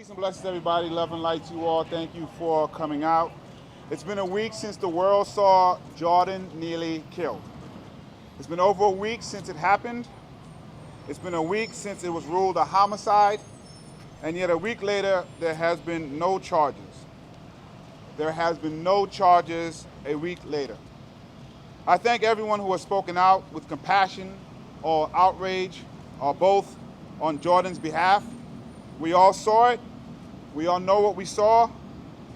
Peace and blessings, everybody. Love and light to you all. Thank you for coming out. It's been a week since the world saw Jordan Neely killed. It's been over a week since it happened. It's been a week since it was ruled a homicide. And yet a week later, there has been no charges. There has been no charges a week later. I thank everyone who has spoken out with compassion or outrage or both on Jordan's behalf. We all saw it. We all know what we saw.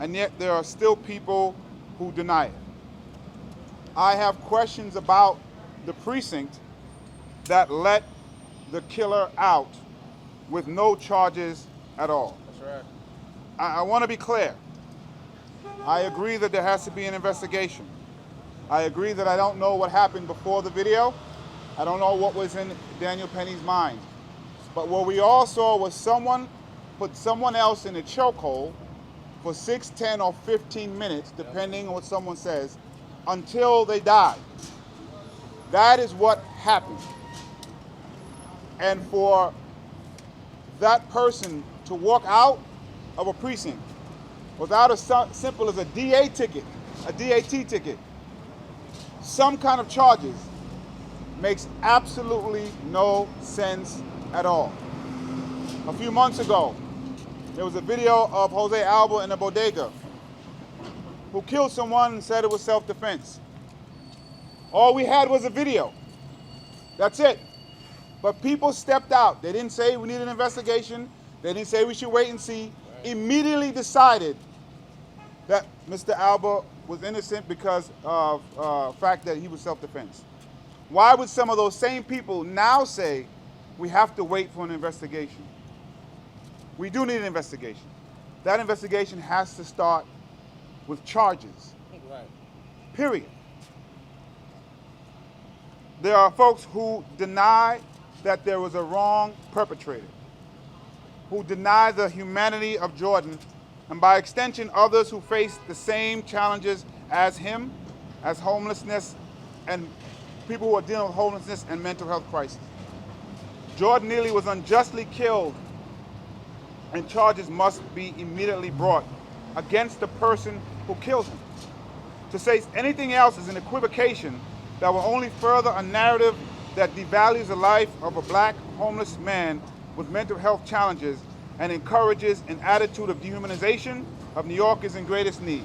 And yet there are still people who deny it. I have questions about the precinct that let the killer out with no charges at all. That's right. I want to be clear. I agree that there has to be an investigation. I agree that I don't know what happened before the video. I don't know what was in Daniel Penny's mind. But what we all saw was someone put someone else in a chokehold for 6, 10, or 15 minutes, depending on what someone says, until they died. That is what happened. And for that person to walk out of a precinct without as simple as a DA ticket, a DAT ticket, some kind of charges, makes absolutely no sense at all. A few months ago, there was a video of Jose Alba in a bodega who killed someone and said it was self-defense. All we had was a video. That's it. But people stepped out. They didn't say we need an investigation. They didn't say we should wait and see. Right. Immediately decided that Mr. Alba was innocent because of the fact that he was self-defense. Why would some of those same people now say we have to wait for an investigation? We do need an investigation. That investigation has to start with charges. Right. Period. There are folks who deny that there was a wrong perpetrated, who deny the humanity of Jordan, and by extension, others who face the same challenges as him, as homelessness, and people who are dealing with homelessness and mental health crisis. Jordan Neely was unjustly killed, and charges must be immediately brought against the person who killed him. To say anything else is an equivocation that will only further a narrative that devalues the life of a black homeless man with mental health challenges and encourages an attitude of dehumanization of New Yorkers in greatest need.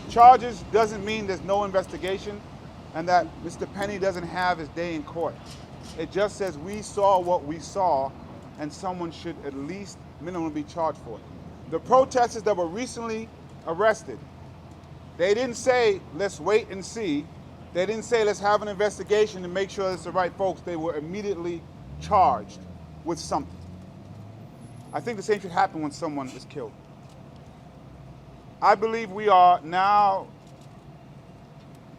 Charges doesn't mean there's no investigation and that Mr. Penny doesn't have his day in court. It just says we saw what we saw and someone should at least minimally be charged for it. The protesters that were recently arrested, they didn't say, let's wait and see. They didn't say, let's have an investigation to make sure it's the right folks. They were immediately charged with something. I think the same should happen when someone is killed. I believe we are now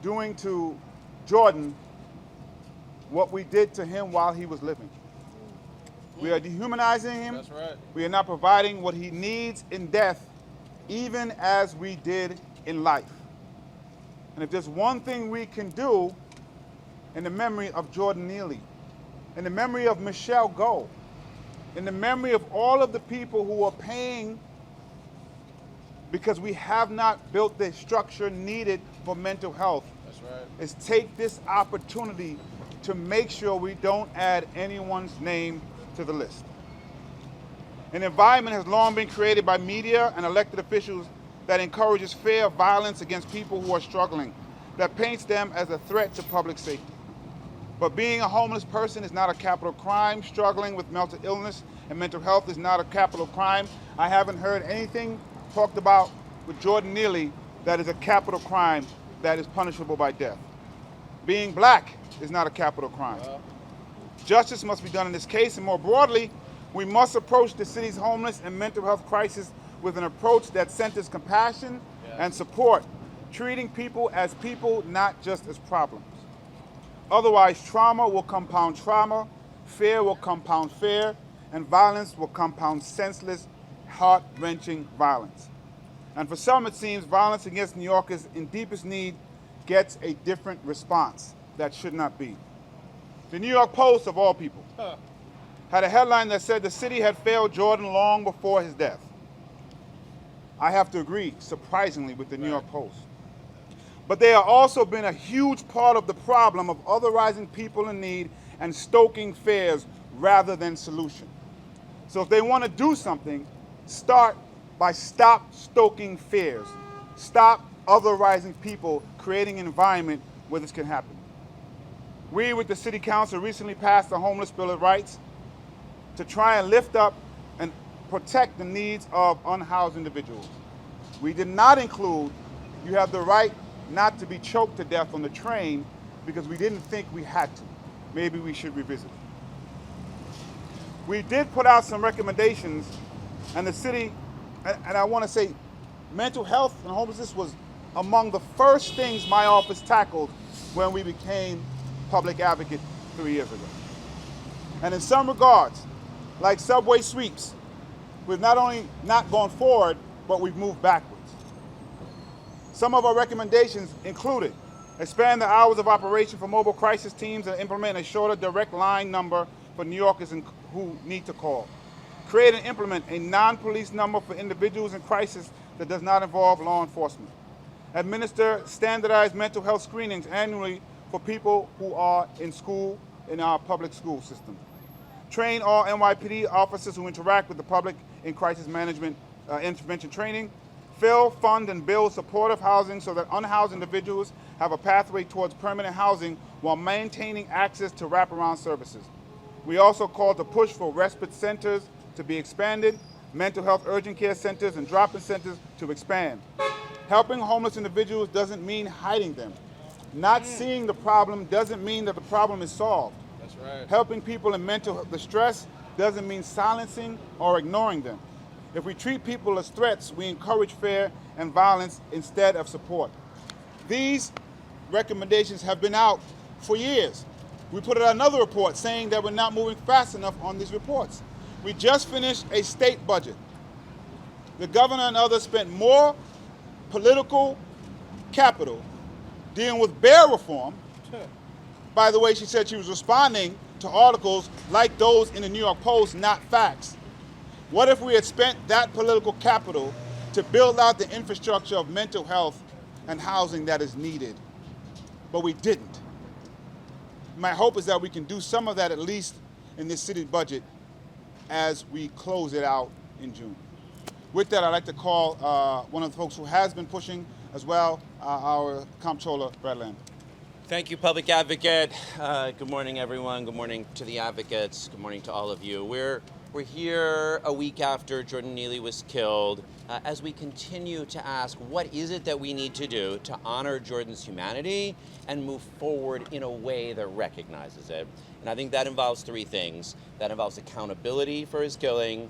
doing to Jordan what we did to him while he was living. We are dehumanizing him. That's right. We are not providing what he needs in death, even as we did in life. And if there's one thing we can do in the memory of Jordan Neely, in the memory of Michelle Go, in the memory of all of the people who are paying because we have not built the structure needed for mental health, That's right. is take this opportunity to make sure we don't add anyone's name to the list. An environment has long been created by media and elected officials that encourages fear of violence against people who are struggling, that paints them as a threat to public safety. But being a homeless person is not a capital crime. Struggling with mental illness and mental health is not a capital crime. I haven't heard anything talked about with Jordan Neely that is a capital crime that is punishable by death. Being black is not a capital crime. Justice must be done in this case, and more broadly, we must approach the city's homeless and mental health crisis with an approach that centers compassion and support, treating people as people, not just as problems. Otherwise, trauma will compound trauma, fear will compound fear, and violence will compound senseless, heart-wrenching violence. And for some, it seems violence against New Yorkers in deepest need gets a different response that should not be. The New York Post, of all people, had a headline that said the city had failed Jordan long before his death. I have to agree, surprisingly, with the New York Post. But they have also been a huge part of the problem of otherizing people in need and stoking fears rather than solution. So if they want to do something, start by stop stoking fears. Stop otherizing people, creating an environment where this can happen. We, with the City Council, recently passed the Homeless Bill of Rights to try and lift up and protect the needs of unhoused individuals. We did not include, you have the right not to be choked to death on the train, because we didn't think we had to. Maybe we should revisit it. We did put out some recommendations, and the city, and I want to say, mental health and homelessness was among the first things my office tackled when we became public advocate 3 years ago. And in some regards, like subway sweeps, we've not only not gone forward, but we've moved backwards. Some of our recommendations included expand the hours of operation for mobile crisis teams and implement a shorter direct line number for New Yorkers who need to call. Create and implement a non-police number for individuals in crisis that does not involve law enforcement. Administer standardized mental health screenings annually for people who are in school in our public school system. Train all NYPD officers who interact with the public in crisis management intervention training. Fill, fund, and build supportive housing so that unhoused individuals have a pathway towards permanent housing while maintaining access to wraparound services. We also call to push for respite centers to be expanded, mental health urgent care centers and drop-in centers to expand. Helping homeless individuals doesn't mean hiding them. Not seeing the problem doesn't mean that the problem is solved. That's right. Helping people in mental distress doesn't mean silencing or ignoring them. If we treat people as threats, we encourage fear and violence instead of support. These recommendations have been out for years. We put out another report saying that we're not moving fast enough on these reports. We just finished a state budget. The governor and others spent more political capital dealing with bail reform. By the way, she said she was responding to articles like those in the New York Post, not facts. What if we had spent that political capital to build out the infrastructure of mental health and housing that is needed? But we didn't. My hope is that we can do some of that at least in this city budget as we close it out in June. With that, I'd like to call one of the folks who has been pushing as well, our Comptroller, Brad Lamb. Thank you, Public Advocate. Good morning, everyone. Good morning to the advocates. Good morning to all of you. We're here a week after Jordan Neely was killed as we continue to ask what is it that we need to do to honor Jordan's humanity and move forward in a way that recognizes it. And I think that involves three things. That involves accountability for his killing,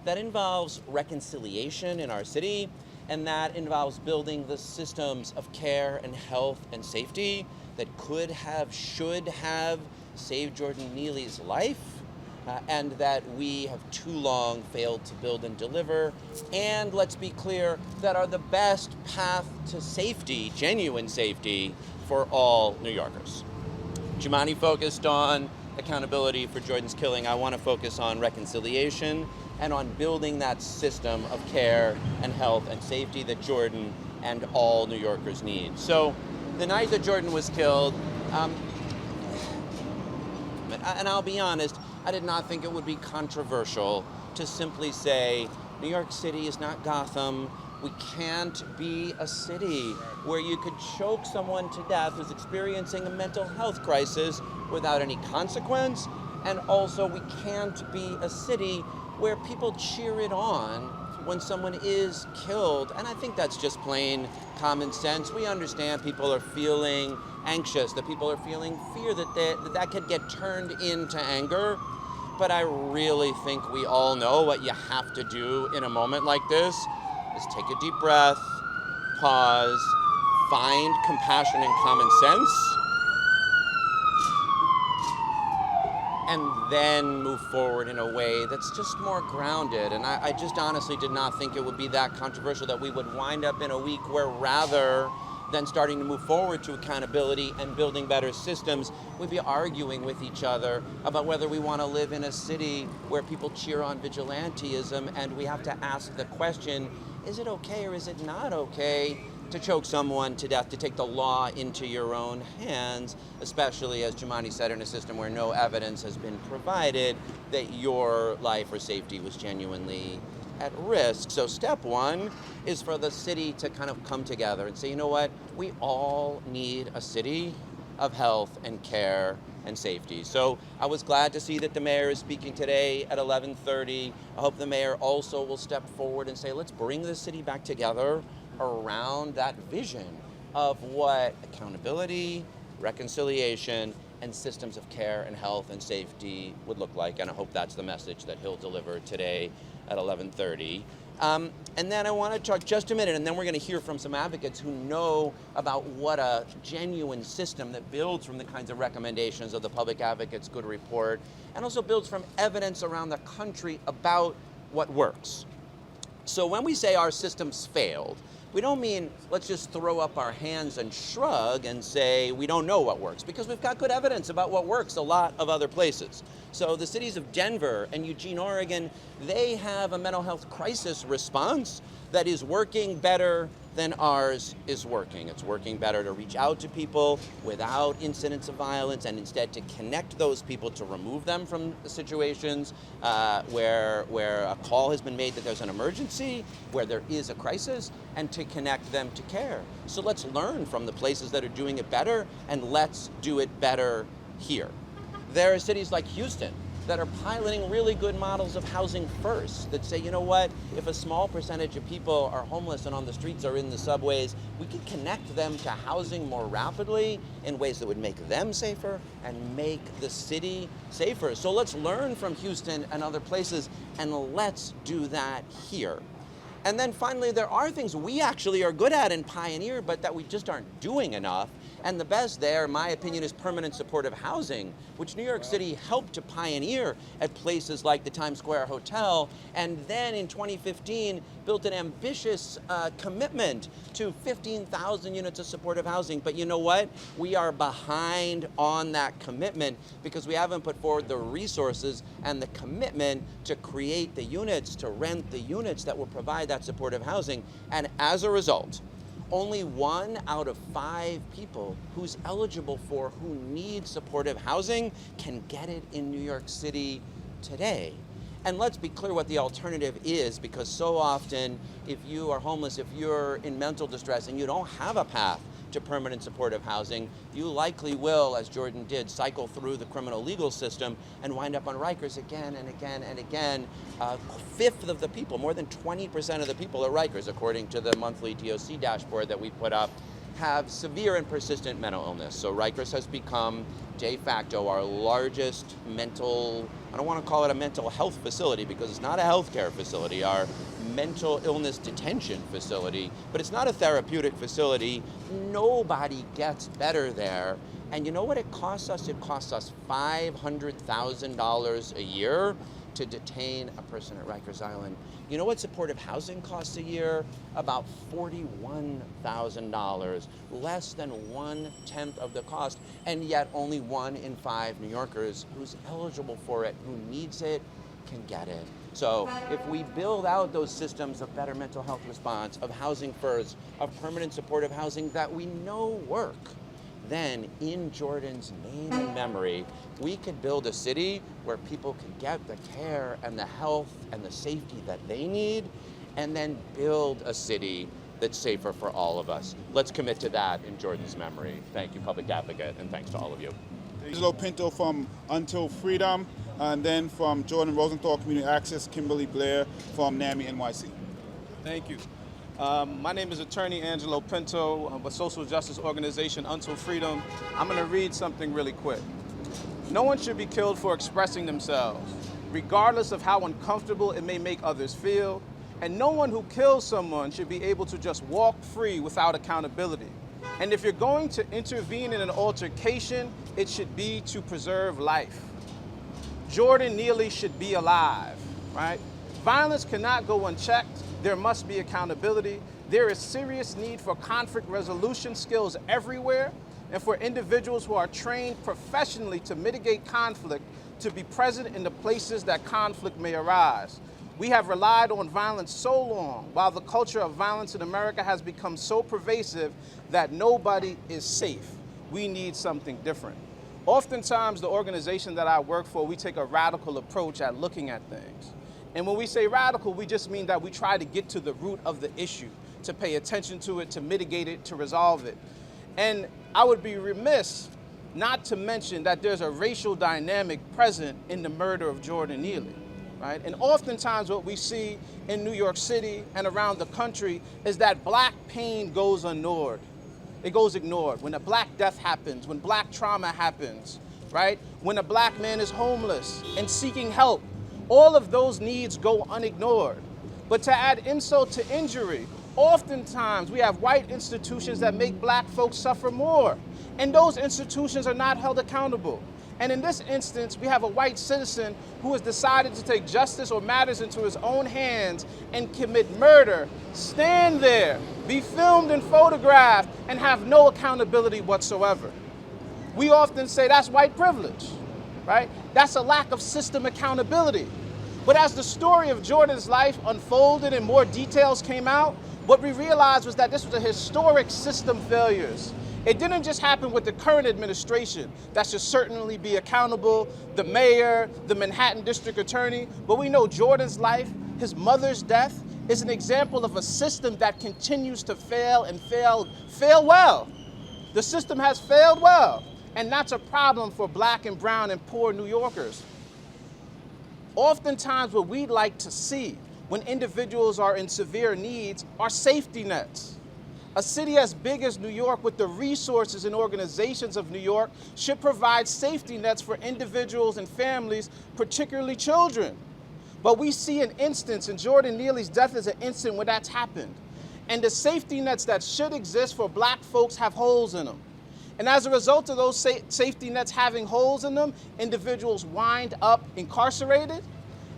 that involves reconciliation in our city, and that involves building the systems of care and health and safety that could have, should have saved Jordan Neely's life, and that we have too long failed to build and deliver, and let's be clear, that are the best path to safety, genuine safety, for all New Yorkers. Jumaane focused on accountability for Jordan's killing. I want to focus on reconciliation and on building that system of care and health and safety that Jordan and all New Yorkers need. So the night that Jordan was killed, and I'll be honest, I did not think it would be controversial to simply say, New York City is not Gotham. We can't be a city where you could choke someone to death who's experiencing a mental health crisis without any consequence. And also, we can't be a city where people cheer it on when someone is killed. And I think that's just plain common sense. We understand people are feeling anxious, that people are feeling fear, that could get turned into anger. But I really think we all know what you have to do in a moment like this is take a deep breath, pause, find compassion and common sense, and then move forward in a way that's just more grounded. And I just honestly did not think it would be that controversial, that we would wind up in a week where rather then starting to move forward to accountability and building better systems, we'd be arguing with each other about whether we want to live in a city where people cheer on vigilantism, and we have to ask the question, is it okay or is it not okay to choke someone to death, to take the law into your own hands, especially, as Jumani said, in a system where no evidence has been provided that your life or safety was genuinely at risk. So step one is for the city to kind of come together and say, you know what, we all need a city of health and care and safety. So I was glad to see that the mayor is speaking today at 11:30. I hope the mayor also will step forward and say, let's bring the city back together around that vision of what accountability, reconciliation, and systems of care and health and safety would look like. And I hope that's the message that he'll deliver today at 11:30. And then I want to talk just a minute, and then we're going to hear from some advocates who know about what a genuine system that builds from the kinds of recommendations of the Public Advocates Good Report, and also builds from evidence around the country about what works. So when we say our systems failed, we don't mean let's just throw up our hands and shrug and say we don't know what works, because we've got good evidence about what works a lot of other places. So the cities of Denver and Eugene, Oregon, they have a mental health crisis response that is working better than ours is working. It's working better to reach out to people without incidents of violence, and instead to connect those people, to remove them from situations where a call has been made that there's an emergency, where there is a crisis, and to connect them to care. So let's learn from the places that are doing it better, and let's do it better here. There are cities like Houston that are piloting really good models of housing first, that say, you know what, if a small percentage of people are homeless and on the streets or in the subways, we can connect them to housing more rapidly in ways that would make them safer and make the city safer. So let's learn from Houston and other places, and let's do that here. And then finally, there are things we actually are good at and pioneer, but that we just aren't doing enough. And the best there, in my opinion, is permanent supportive housing, which New York City helped to pioneer at places like the Times Square Hotel, and then in 2015 built an ambitious commitment to 15,000 units of supportive housing. But you know what? We are behind on that commitment because we haven't put forward the resources and the commitment to create the units, to rent the units that will provide that supportive housing. And as a result, only 1 out of 5 people who's eligible for, who need supportive housing, can get it in New York City today. And let's be clear what the alternative is, because so often, if you are homeless, if you're in mental distress and you don't have a path to permanent supportive housing, you likely will, as Jordan did, cycle through the criminal legal system and wind up on Rikers again and again and again. A fifth of the people, more than 20% of the people at Rikers, according to the monthly DOC dashboard that we put up, have severe and persistent mental illness. So Rikers has become de facto our largest mental, I don't want to call it a mental health facility because it's not a healthcare facility, our mental illness detention facility, but it's not a therapeutic facility. Nobody gets better there. And you know what it costs us? It costs us $500,000 a year to detain a person at Rikers Island. You know what supportive housing costs a year? About $41,000, less than 1/10 of the cost, and yet only 1 in 5 New Yorkers who's eligible for it, who needs it, can get it. So if we build out those systems of better mental health response, of housing first, of permanent supportive housing that we know work, then in Jordan's name and memory, we could build a city where people can get the care and the health and the safety that they need, and then build a city that's safer for all of us. Let's commit to that in Jordan's memory. Thank you, Public Advocate, and thanks to all of you. Angelo Pinto from Until Freedom, and then from Jordan Rosenthal Community Access, Kimberly Blair from NAMI NYC. Thank you. My name is Attorney Angelo Pinto of a social justice organization, Until Freedom. I'm going to read something really quick. No one should be killed for expressing themselves, regardless of how uncomfortable it may make others feel. And no one who kills someone should be able to just walk free without accountability. And if you're going to intervene in an altercation, it should be to preserve life. Jordan Neely should be alive, right? Violence cannot go unchecked. There must be accountability. There is serious need for conflict resolution skills everywhere, and for individuals who are trained professionally to mitigate conflict to be present in the places that conflict may arise. We have relied on violence so long, while the culture of violence in America has become so pervasive that nobody is safe. We need something different. Oftentimes, the organization that I work for, we take a radical approach at looking at things. And when we say radical, we just mean that we try to get to the root of the issue, to pay attention to it, to mitigate it, to resolve it. And I would be remiss not to mention that there's a racial dynamic present in the murder of Jordan Neely, right? And oftentimes what we see in New York City and around the country is that black pain goes ignored. It goes ignored. When a black death happens, when black trauma happens, right? When a black man is homeless and seeking help, all of those needs go unignored. But to add insult to injury, oftentimes we have white institutions that make black folks suffer more, and those institutions are not held accountable. And in this instance, we have a white citizen who has decided to take justice or matters into his own hands and commit murder, stand there, be filmed and photographed, and have no accountability whatsoever. We often say that's white privilege, right? That's a lack of system accountability. But as the story of Jordan's life unfolded and more details came out, what we realized was that this was a historic system failures. It didn't just happen with the current administration that should certainly be accountable, the mayor, the Manhattan district attorney, but we know Jordan's life, his mother's death, is an example of a system that continues to fail and fail well. The system has failed well, and that's a problem for black and brown and poor New Yorkers. Oftentimes what we'd like to see when individuals are in severe needs are safety nets. A city as big as New York, with the resources and organizations of New York, should provide safety nets for individuals and families, particularly children. But we see an instance, and Jordan Neely's death is an instance where that's happened. And the safety nets that should exist for black folks have holes in them. And as a result of those safety nets having holes in them, individuals wind up incarcerated,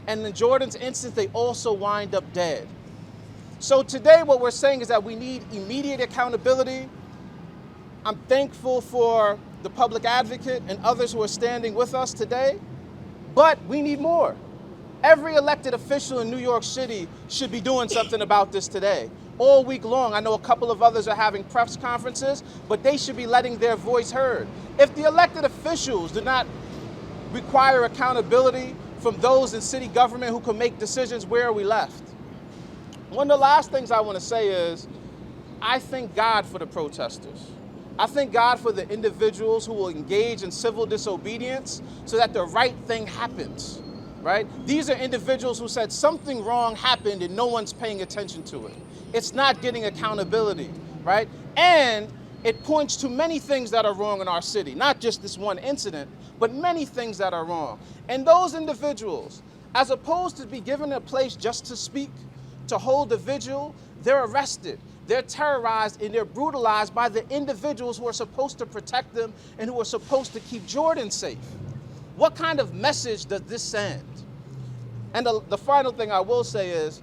and in Jordan's instance, they also wind up dead. So today what we're saying is that we need immediate accountability. I'm thankful for the public advocate and others who are standing with us today, but we need more. Every elected official in New York City should be doing something about this today. All week long, I know a couple of others are having press conferences, but they should be letting their voice heard. If the elected officials do not require accountability from those in city government who can make decisions, where are we left? One of the last things I want to say is, I thank God for the protesters. I thank God for the individuals who will engage in civil disobedience so that the right thing happens, right? These are individuals who said something wrong happened and no one's paying attention to it. It's not getting accountability, right? And it points to many things that are wrong in our city, not just this one incident, but many things that are wrong. And those individuals, as opposed to be given a place just to speak, to hold a vigil, they're arrested, they're terrorized, and they're brutalized by the individuals who are supposed to protect them and who are supposed to keep Jordan safe. What kind of message does this send? And the final thing I will say is,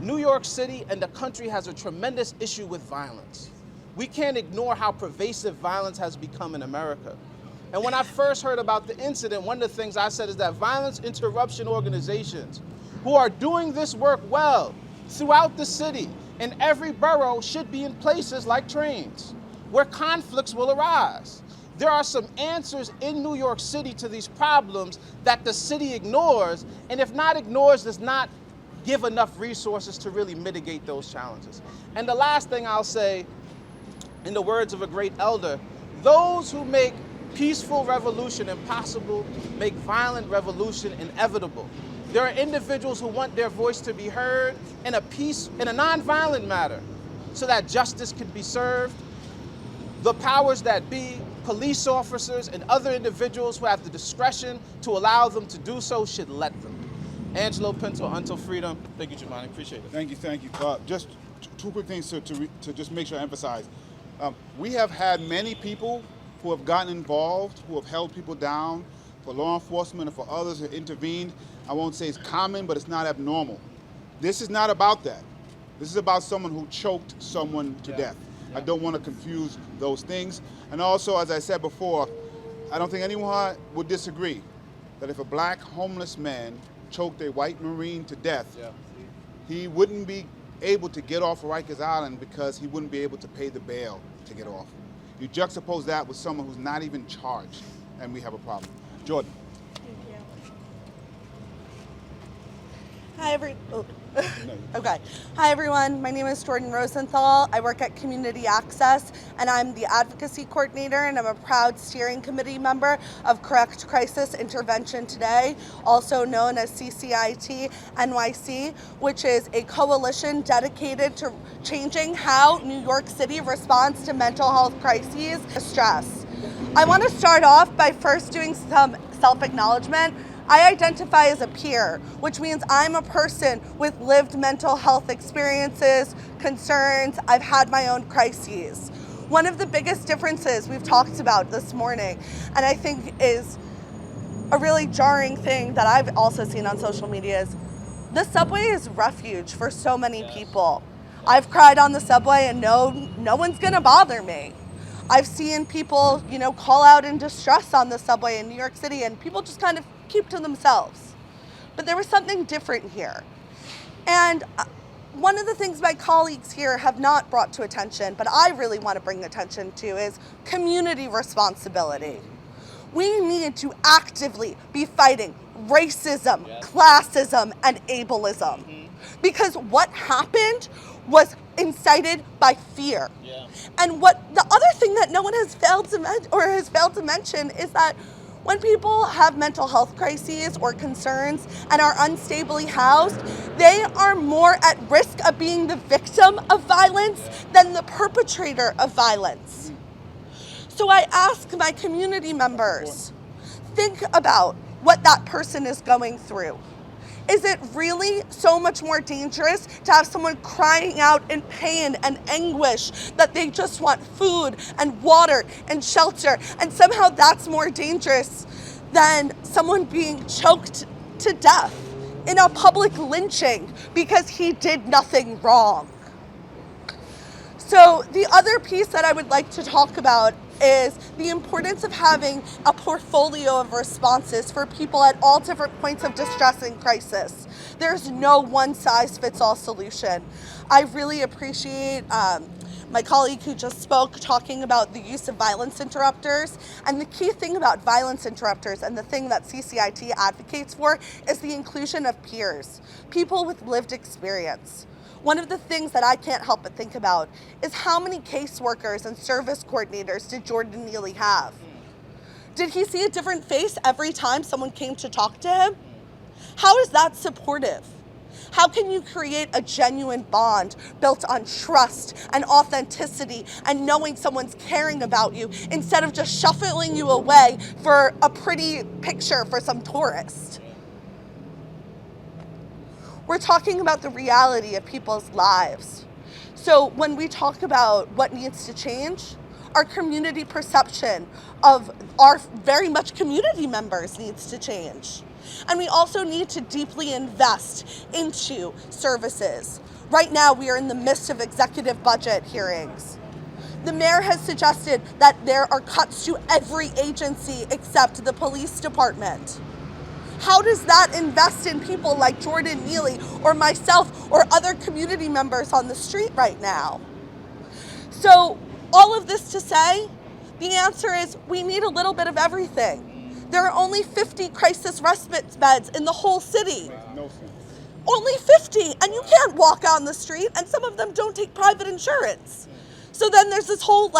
New York City and the country has a tremendous issue with violence. We can't ignore how pervasive violence has become in America. And when I first heard about the incident, one of the things I said is that violence interruption organizations who are doing this work well throughout the city and every borough should be in places like trains where conflicts will arise. There are some answers in New York City to these problems that the city ignores, and if not ignores, does not give enough resources to really mitigate those challenges. And the last thing I'll say, in the words of a great elder, those who make peaceful revolution impossible make violent revolution inevitable. There are individuals who want their voice to be heard in a nonviolent matter so that justice can be served. The powers that be, police officers and other individuals who have the discretion to allow them to do so should let them. Angelo Pinto, Until Freedom. Thank you, Giovanni. Appreciate it. Thank you. Just two quick things to just make sure I emphasize. We have had many people who have gotten involved, who have held people down, for law enforcement and for others who intervened. I won't say it's common, but it's not abnormal. This is not about that. This is about someone who choked someone to death. I don't want to confuse those things. And also, as I said before, I don't think anyone would disagree that if a black homeless man choked a white Marine to death, he wouldn't be able to get off Rikers Island because he wouldn't be able to pay the bail to get off. You juxtapose that with someone who's not even charged, and we have a problem. Jordan. Thank you. Okay. Hi, everyone. My name is Jordan Rosenthal. I work at Community Access, and I'm the advocacy coordinator, and I'm a proud steering committee member of Correct Crisis Intervention Today, also known as CCIT NYC, which is a coalition dedicated to changing how New York City responds to mental health crises and stress. I want to start off by first doing some self-acknowledgement. I identify as a peer, which means I'm a person with lived mental health experiences, concerns. I've had my own crises. One of the biggest differences we've talked about this morning, and I think is a really jarring thing that I've also seen on social media, is the subway is refuge for so many people. I've cried on the subway and no one's gonna bother me. I've seen people, call out in distress on the subway in New York City, and people just kind of keep to themselves. But there was something different here. And one of the things my colleagues here have not brought to attention, but I really want to bring attention to, is community responsibility. We need to actively be fighting racism, classism, and ableism. Because what happened was incited by fear. And the other thing that no one has failed to mention is that when people have mental health crises or concerns and are unstably housed, they are more at risk of being the victim of violence than the perpetrator of violence. So I ask my community members, think about what that person is going through. Is it really so much more dangerous to have someone crying out in pain and anguish that they just want food and water and shelter, and somehow that's more dangerous than someone being choked to death in a public lynching because he did nothing wrong? So the other piece that I would like to talk about is the importance of having a portfolio of responses for people at all different points of distress and crisis. There's no one-size-fits-all solution. I really appreciate my colleague who just spoke talking about the use of violence interrupters. And the key thing about violence interrupters, and the thing that CCIT advocates for, is the inclusion of peers, people with lived experience. One of the things that I can't help but think about is how many caseworkers and service coordinators did Jordan Neely have? Did he see a different face every time someone came to talk to him? How is that supportive? How can you create a genuine bond built on trust and authenticity and knowing someone's caring about you instead of just shuffling you away for a pretty picture for some tourist? We're talking about the reality of people's lives. So when we talk about what needs to change, our community perception of our very much community members needs to change. And we also need to deeply invest into services. Right now, we are in the midst of executive budget hearings. The mayor has suggested that there are cuts to every agency except the police department. How does that invest in people like Jordan Neely or myself or other community members on the street right now? So all of this to say, the answer is we need a little bit of everything. There are only 50 crisis respite beds in the whole city. No sense. Only 50, and you can't walk on the street, and some of them don't take private insurance. So then there's this whole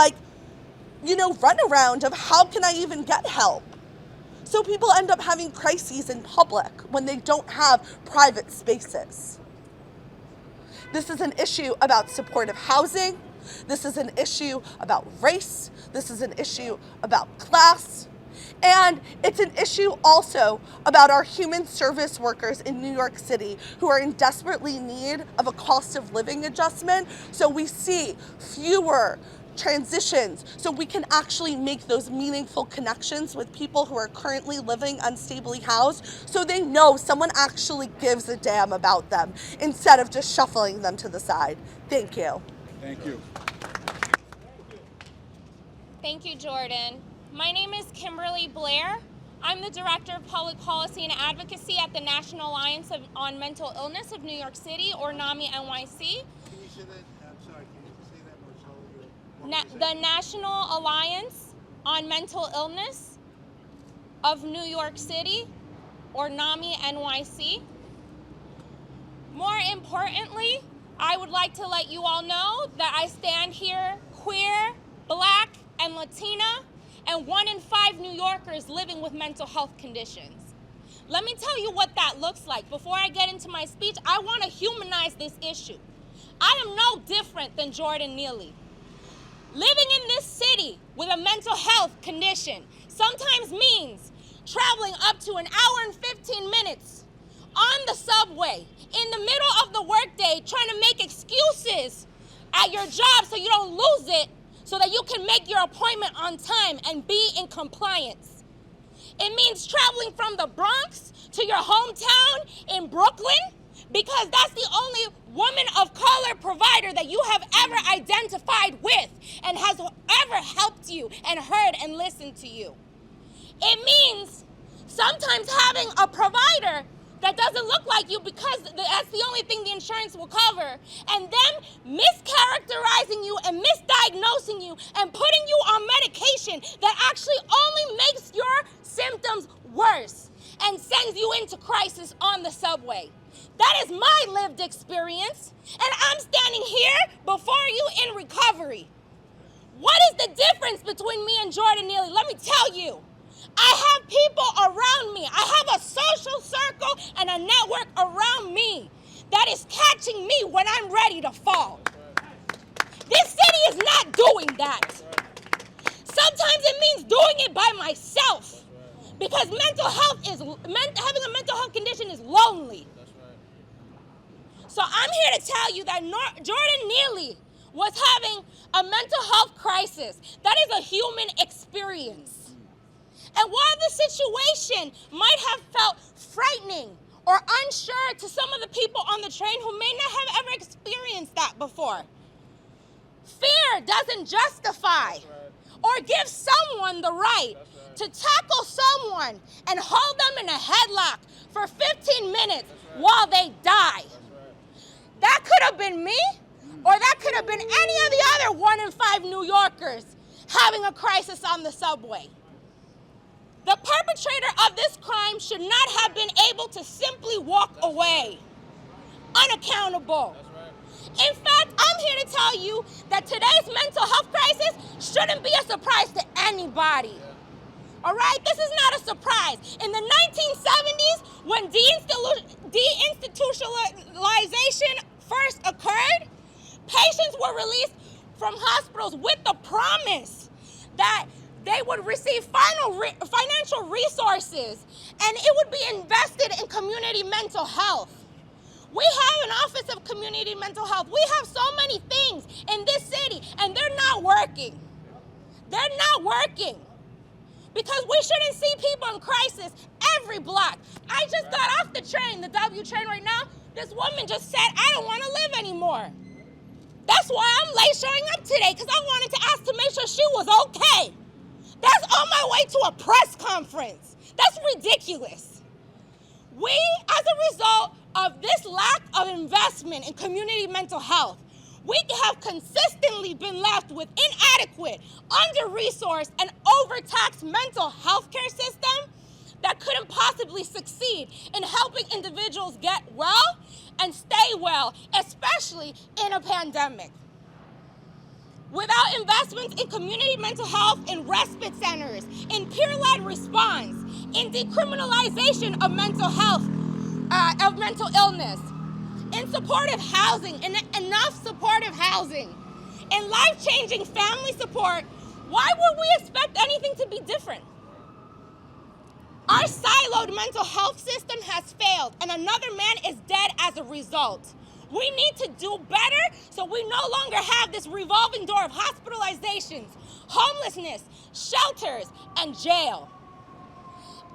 runaround of how can I even get help? So people end up having crises in public when they don't have private spaces. This is an issue about supportive housing. This is an issue about race. This is an issue about class. And it's an issue also about our human service workers in New York City who are in desperately need of a cost of living adjustment. So we see fewer transitions so we can actually make those meaningful connections with people who are currently living unstably housed, so they know someone actually gives a damn about them instead of just shuffling them to the side. Thank you. Thank you. Thank you, Jordan. My name is Kimberly Blair. I'm the Director of Public Policy and Advocacy at the National Alliance on Mental Illness of New York City, or NAMI NYC. Can you say that? I'm sorry, can you say that more slowly? The National Alliance on Mental Illness of New York City, or NAMI NYC. More importantly, I would like to let you all know that I stand here queer, Black, and Latina, and 1 in 5 New Yorkers living with mental health conditions. Let me tell you what that looks like. Before I get into my speech, I want to humanize this issue. I am no different than Jordan Neely. Living in this city with a mental health condition sometimes means traveling up to an hour and 15 minutes on the subway in the middle of the workday, trying to make excuses at your job so you don't lose it, so that you can make your appointment on time and be in compliance. It means traveling from the Bronx to your hometown in Brooklyn, because that's the only woman of color provider that you have ever identified with and has ever helped you and heard and listened to you. It means sometimes having a provider that doesn't look like you, because that's the only thing the insurance will cover, and them mischaracterizing you and misdiagnosing you and putting you on medication that actually only makes your symptoms worse and sends you into crisis on the subway. That is my lived experience, and I'm standing here before you in recovery. What is the difference between me and Jordan Neely? Let me tell you. I have people around me. I have a social circle and a network around me that is catching me when I'm ready to fall. This city is not doing that. Sometimes it means doing it by myself, because mental health is, having a mental health condition is lonely. So I'm here to tell you that Jordan Neely was having a mental health crisis. That is a human experience. And while the situation might have felt frightening or unsure to some of the people on the train who may not have ever experienced that before, fear doesn't justify or give someone the right to tackle someone and hold them in a headlock for 15 minutes while they die. That could have been me, or that could have been any of the other 1 in 5 New Yorkers having a crisis on the subway. The perpetrator of this crime should not have been able to simply walk away, unaccountable. In fact, I'm here to tell you that today's mental health crisis shouldn't be a surprise to anybody. All right? This is not a surprise. In the 1970s, when deinstitutionalization first occurred, patients were released from hospitals with the promise that they would receive financial resources, and it would be invested in community mental health. We have an Office of Community Mental Health. We have so many things in this city, and they're not working. They're not working. Because we shouldn't see people in crisis every block. I just got off the train, the W train right now. This woman just said, I don't want to live anymore. That's why I'm late showing up today, because I wanted to ask to make sure she was okay. That's on my way to a press conference. That's ridiculous. We, as a result of this lack of investment in community mental health, we have consistently been left with inadequate, under-resourced, and overtaxed mental health care system that couldn't possibly succeed in helping individuals get well and stay well, especially in a pandemic. Without investments in community mental health, in respite centers, in peer-led response, in decriminalization of mental health, of mental illness, in supportive housing, in enough supportive housing, in life-changing family support, why would we expect anything to be different? Our siloed mental health system has failed, and another man is dead as a result. We need to do better so we no longer have this revolving door of hospitalizations, homelessness, shelters, and jail.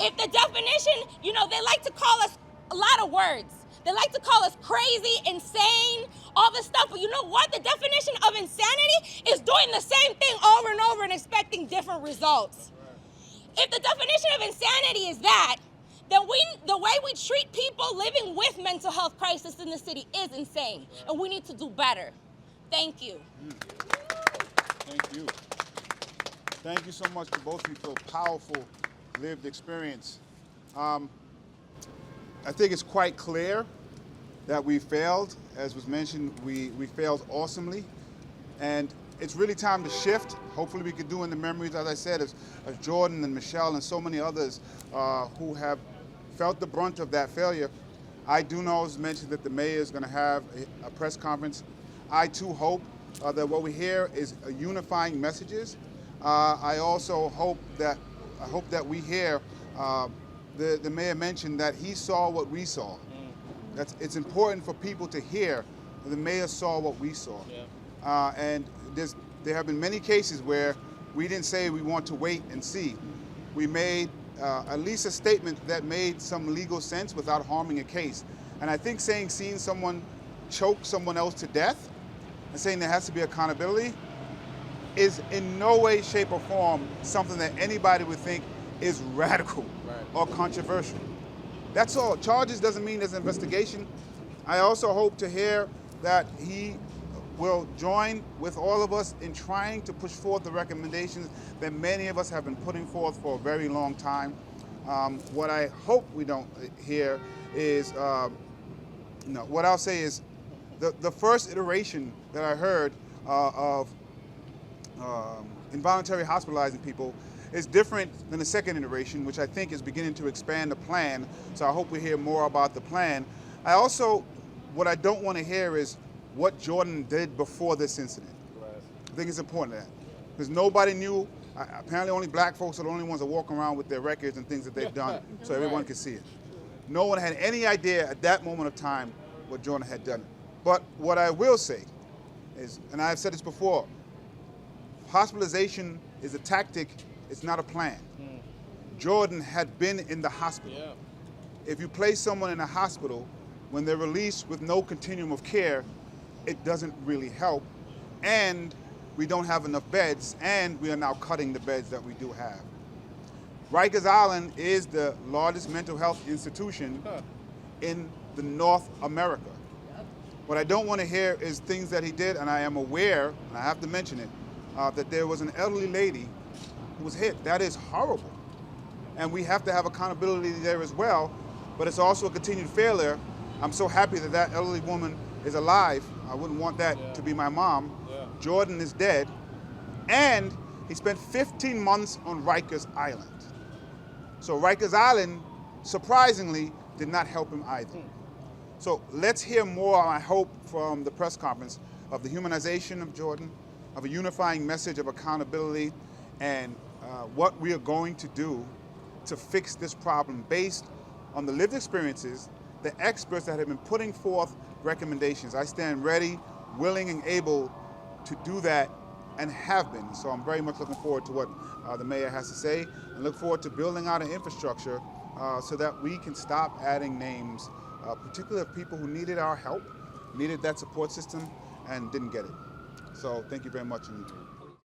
If the definition, they like to call us a lot of words. They like to call us crazy, insane, all this stuff. But you know what? The definition of insanity is doing the same thing over and over and expecting different results. If the definition of insanity is that, then the way we treat people living with mental health crisis in the city is insane. And we need to do better. Thank you. Thank you. Thank you so much to both of you for a powerful lived experience. I think it's quite clear that we failed. As was mentioned, we failed awesomely. And it's really time to shift. Hopefully we could do in the memories, as I said, as Jordan and Michelle and so many others who have felt the brunt of that failure. I do know, as mentioned, that the mayor is going to have a press conference. I too hope that what we hear is unifying messages. I also hope that we hear the mayor mentioned that he saw what we saw. It's important for people to hear that the mayor saw what we saw. Yeah. And there have been many cases where we didn't say we want to wait and see. We made at least a statement that made some legal sense without harming a case. And I think seeing someone choke someone else to death and saying there has to be accountability is in no way, shape, or form something that anybody would think is radical or controversial. That's all. Charges doesn't mean there's an investigation. I also hope to hear that he will join with all of us in trying to push forth the recommendations that many of us have been putting forth for a very long time. What I hope we don't hear is, what I'll say is the first iteration that I heard of involuntary hospitalizing people is different than the second iteration, which I think is beginning to expand the plan. So I hope we hear more about the plan. What I don't want to hear is what Jordan did before this incident. Right. I think it's important that, because nobody knew. Apparently only black folks are the only ones that walk around with their records and things that they've done, so everyone can see it. No one had any idea at that moment of time what Jordan had done. But what I will say is, and I've said this before, hospitalization is a tactic, it's not a plan. Jordan had been in the hospital. Yeah. If you place someone in a hospital, when they're released with no continuum of care, it doesn't really help. And we don't have enough beds, and we are now cutting the beds that we do have. Rikers Island is the largest mental health institution in the North America. What I don't want to hear is things that he did, and I am aware, and I have to mention it, that there was an elderly lady who was hit. That is horrible. And we have to have accountability there as well, but it's also a continued failure. I'm so happy that that elderly woman is alive. I wouldn't want that to be my mom. Yeah. Jordan is dead, and he spent 15 months on Rikers Island. So Rikers Island, surprisingly, did not help him either. So let's hear more, I hope, from the press conference of the humanization of Jordan, of a unifying message of accountability, and what we are going to do to fix this problem based on the lived experiences, the experts that have been putting forth recommendations. I stand ready, willing, and able to do that, and have been. So I'm very much looking forward to what the mayor has to say, and look forward to building out an infrastructure so that we can stop adding names, particularly of people who needed our help, needed that support system, and didn't get it. So thank you very much.